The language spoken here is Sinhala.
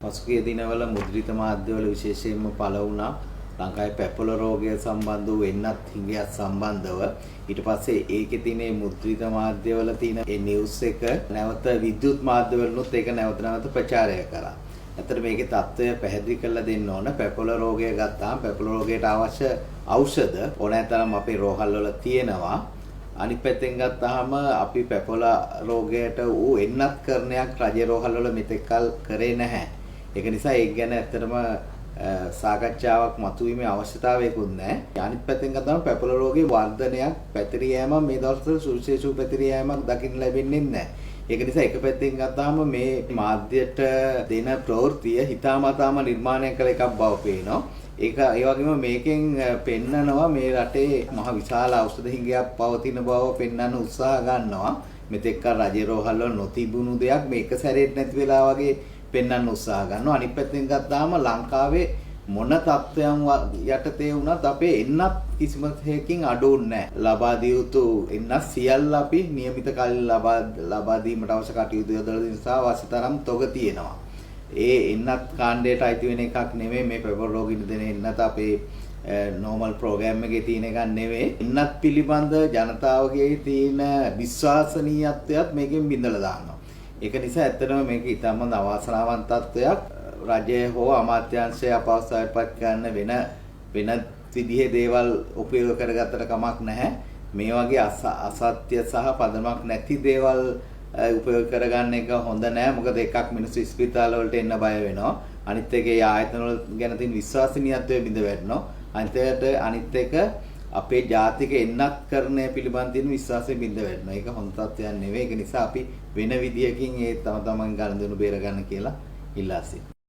පසුගිය දිනවල මුද්‍රිත මාධ්‍යවල විශේෂයෙන්ම පළ වුණා ලංකාවේ පැපොල රෝගය සම්බන්ධ වූ එන්නත් හිඟයක් සම්බන්ධව. ඊට පස්සේ ඒකේ තියෙන මුද්‍රිත මාධ්‍යවල තියෙන ඒ නිවුස් එක නැවත විද්‍යුත් මාධ්‍යවලුත් ඒක නැවත ප්‍රචාරය කරා. ඇත්තට මේකේ தত্ত্বය පැහැදිලි කරලා දෙන්න ඕන. පැපොල රෝගය ගත්තාම පැපොල රෝගයට අවශ්‍ය ඖෂධ ඕනෑ තරම් අපේ රෝහල් වල තියෙනවා. අනිත් පැත්තෙන් ගත්තාම අපි පැපොල රෝගයට ඌ එන්නත් කරණයක් රජ රෝහල් වල මෙතෙක්කල් කරේ නැහැ. ඒක නිසා ඒක ගැන ඇත්තටම සාකච්ඡාවක් මතුවීමේ අවශ්‍යතාවයකුත් නැහැ. අනිත් පැත්තෙන් ගත්තාම පැපොල රෝගේ වර්ධනයක් පැතිර යෑමක් මේ දවස්වල සුවිශේෂ පැතිර යෑමක් දකින්න ලැබෙන්නේ නැහැ. ඒක නිසා එක පැත්තෙන් ගත්තාම මේ මාධ්‍යයට දෙන ප්‍රවෘත්තිය හිතාමතාම නිර්මාණය කළ එකක් බව පේනවා. ඒක ඒ වගේම මේකෙන් පෙන්නනවා මේ රටේ මහ විශාල ඖෂධ හිඟයක් පවතින බව පෙන්වන්න උත්සාහ ගන්නවා. මෙතෙක් රජ රෝහල් වල නොතිබුණු දෙයක් මේක සැරේට නැති වෙලා වගේ පෙන්වන්න උත්සාහ ගන්නවා. අනිත් පැත්තෙන් ගත්තාම ලංකාවේ මොන තත්ත්වයන් යටතේ වුණත් අපේ එන්නත් කිසිම හේකින් අඩුන්නේ නැහැ. ලබා දිය යුතු එන්නත් සියල්ල අපි નિયમિત කාලේ ලබා දීමට අවශ්‍ය කටයුතු යොදලා දෙන නිසා අවශ්‍ය තරම් තොග තියෙනවා. ඒ එන්නත් කාණ්ඩයට අයිති වෙන එකක් නෙමෙයි මේ පැපොල රෝගීන් දෙන එන්නත් අපේ නෝමල් ප්‍රෝග්‍රෑම් එකේ තියෙන එකක් නෙවෙයි. එන්නත් පිළිබඳ ජනතාවගේ තියෙන විශ්වාසනීයත්වයත් මේකෙන් බිඳලා දානවා. ඒක නිසා ඇත්තටම මේක ඉතාම අවාසනාවන්ත තත්ත්වයක්. රජය හෝ අමාත්‍යාංශය අපවස්ථාවටපත් කරන්න වෙන විදිහේ දේවල් උපයෝග කරගත්තට කමක් නැහැ. මේ වගේ අසත්‍ය සහ පදනමක් නැති දේවල් උපයෝග කරගන්න එක හොඳ නෑ. මොකද එකක් මිනිස්සු ස්පිතාල වලට එන්න බය වෙනවා. අනිත් එක ඒ ආයතන වල ගැන තියෙන විශ්වාසනීයත්වය බිඳ වැටෙනවා. අනිත් එක අපේ ජාතික එන්නත් කරණය පිළිබඳ තියෙන විශ්වාසය බිඳ වැටෙනවා. ඒක හොඳ තත්ත්වයක් නෙවෙයි. ඒක නිසා අපි වෙන විදියකින් ඒ තම තමන් ගන්න දෙනු බේර ගන්න කියලා ඉල්ලා සිටිනවා.